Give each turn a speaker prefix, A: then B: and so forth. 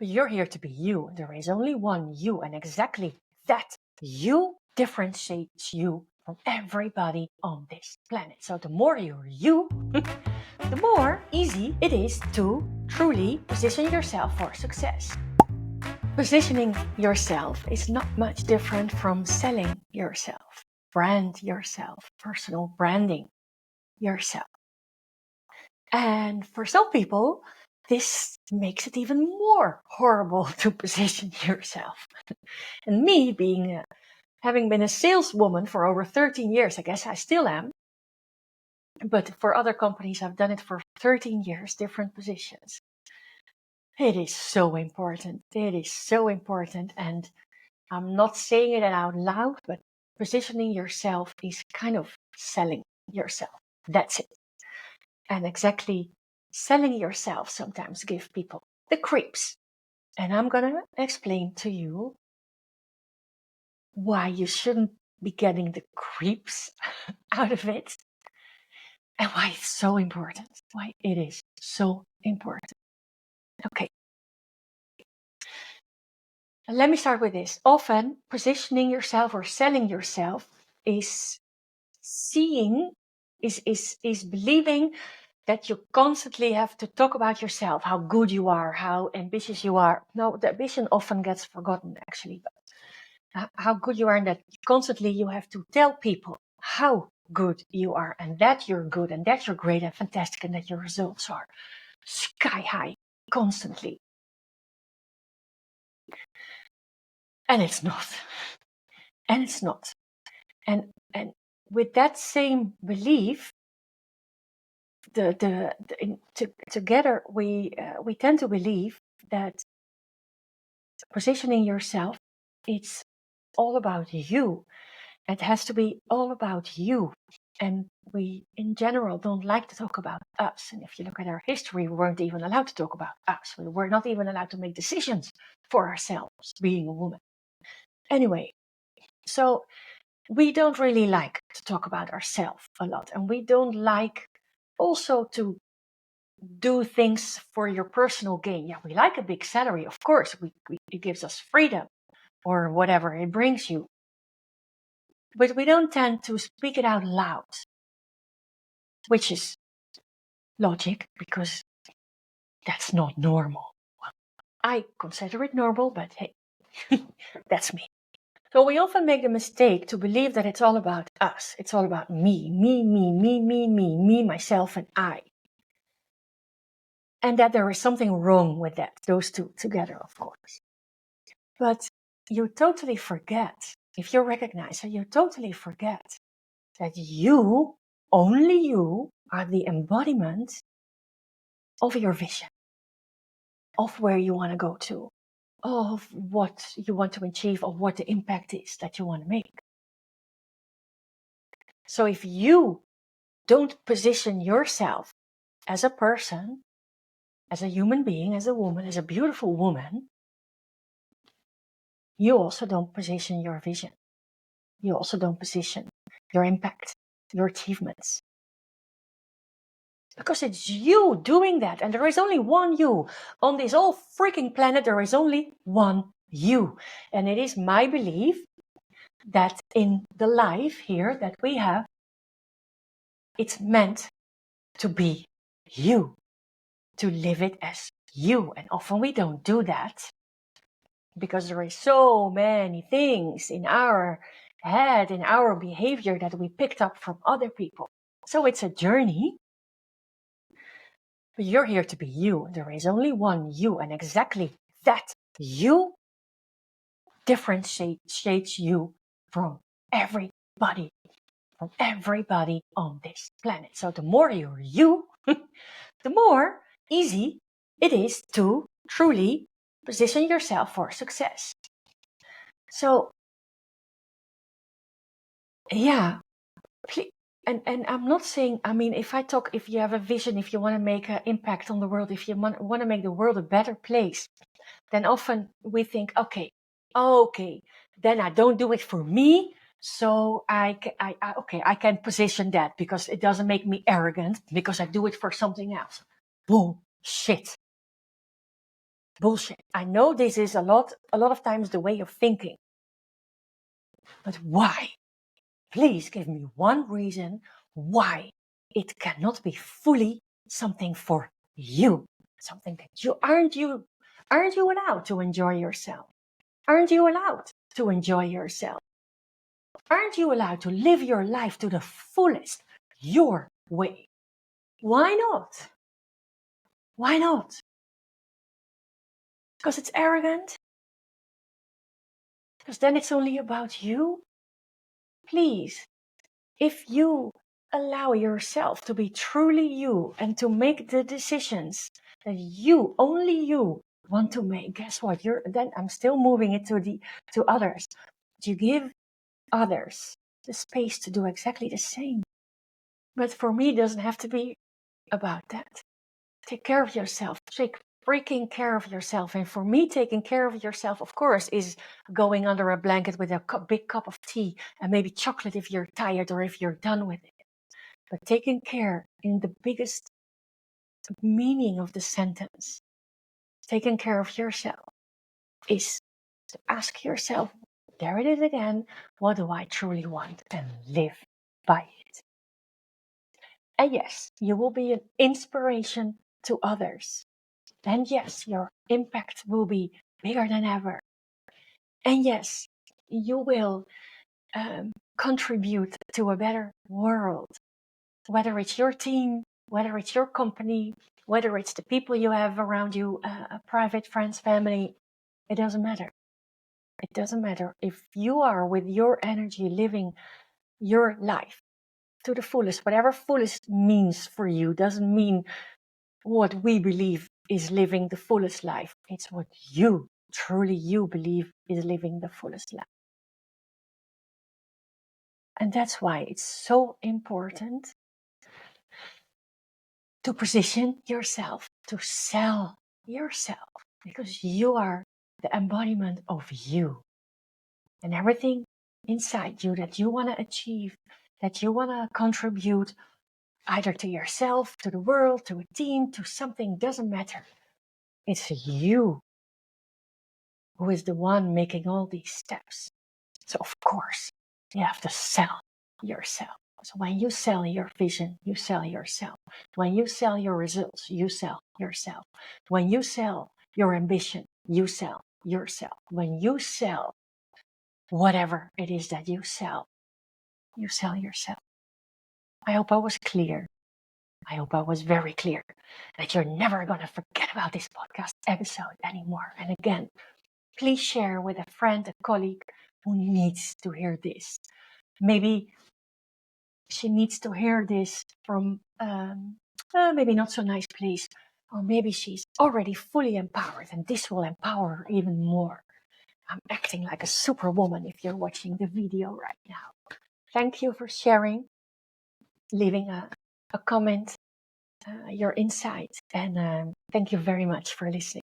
A: But you're here to be you. There is only one you, and exactly that you differentiates you from everybody on this planet. So the more you're you, the more easy it is to truly position yourself for success. Positioning yourself is not much different from selling yourself, brand yourself, personal branding yourself. And for some people, this makes it even more horrible to position yourself. And me having been a saleswoman for over 13 years, I guess I still am. But for other companies, I've done it for 13 years, different positions. It is so important. It is so important. And I'm not saying it out loud, but positioning yourself is kind of selling yourself. That's it. And exactly selling yourself sometimes gives people the creeps. And I'm going to explain to you why you shouldn't be getting the creeps out of it and why it's so important. Why it is so important. Okay. Let me start with this. Often positioning yourself or selling yourself is believing that you constantly have to talk about yourself, how good you are, how ambitious you are. No, the ambition often gets forgotten actually, but how good you are, and that constantly you have to tell people how good you are and that you're good and that you're great and fantastic and that your results are sky high constantly. And it's not. And it's not. And with that same belief, together we tend to believe that positioning yourself, it's all about you. It has to be all about you. And we, in general, don't like to talk about us. And if you look at our history, we weren't even allowed to talk about us. We were not even allowed to make decisions for ourselves, being a woman. Anyway, so we don't really like to talk about ourselves a lot. And we don't like also to do things for your personal gain. Yeah, we like a big salary, of course. It gives us freedom or whatever it brings you. But we don't tend to speak it out loud, which is logic because that's not normal. I consider it normal, but hey, that's me. So we often make the mistake to believe that it's all about us. It's all about me, myself, and I. And that there is something wrong with that, those two together, of course. But you totally forget, if you recognize it, you totally forget that you, only you, are the embodiment of your vision, of where you want to go to, of what you want to achieve, of what the impact is that you want to make. So if you don't position yourself as a person, as a human being, as a woman, as a beautiful woman, you also don't position your vision. You also don't position your impact, your achievements. Because it's you doing that. And there is only one you. On this whole freaking planet, there is only one you. And it is my belief that in the life here that we have, it's meant to be you, to live it as you. And often we don't do that because there is so many things in our head, in our behavior that we picked up from other people. So it's a journey. But you're here to be you. There is only one you, and exactly that you differentiates you from everybody on this planet. So the more you're you, the more easy it is to truly position yourself for success. So, yeah, and I'm not saying, I mean, if you have a vision, if you want to make an impact on the world, if you want to make the world a better place, then often we think, okay, then I don't do it for me. So I can position that because it doesn't make me arrogant because I do it for something else. Bullshit. bullshit. I know this is a lot of times the way of thinking. But why? Please give me one reason why it cannot be fully something for you. Something that aren't you allowed to enjoy yourself? Aren't you allowed to enjoy yourself? Aren't you allowed to live your life to the fullest, your way? Why not? Why not? Because it's arrogant? Because then it's only about you? Please, if you allow yourself to be truly you and to make the decisions that you, only you, want to make, guess what? Then I'm still moving it to others. You give others the space to do exactly the same. But for me, it doesn't have to be about that. Take care of yourself. Take freaking care of yourself. And for me, taking care of yourself, of course, is going under a blanket with a big cup of tea and maybe chocolate if you're tired or if you're done with it. But taking care in the biggest meaning of the sentence, taking care of yourself, is to ask yourself, there it is again, what do I truly want? And live by it. And yes, you will be an inspiration to others. And yes, your impact will be bigger than ever. And yes, you will contribute to a better world. Whether it's your team, whether it's your company, whether it's the people you have around you, private friends, family, it doesn't matter. It doesn't matter. If you are with your energy living your life to the fullest, whatever fullest means for you, doesn't mean what we believe is living the fullest life. It's what you, truly you believe is living the fullest life. And that's why it's so important to position yourself, to sell yourself, because you are the embodiment of you. And everything inside you that you want to achieve, that you want to contribute, either to yourself, to the world, to a team, to something, doesn't matter. It's you who is the one making all these steps. So of course, you have to sell yourself. So when you sell your vision, you sell yourself. When you sell your results, you sell yourself. When you sell your ambition, you sell yourself. When you sell whatever it is that you sell yourself. I hope I was clear. I hope I was very clear that you're never going to forget about this podcast episode anymore. And again, please share with a friend, a colleague who needs to hear this. Maybe she needs to hear this from maybe not so nice place, or maybe she's already fully empowered and this will empower her even more. I'm acting like a superwoman if you're watching the video right now. Thank you for sharing, leaving a comment, your insight, and thank you very much for listening.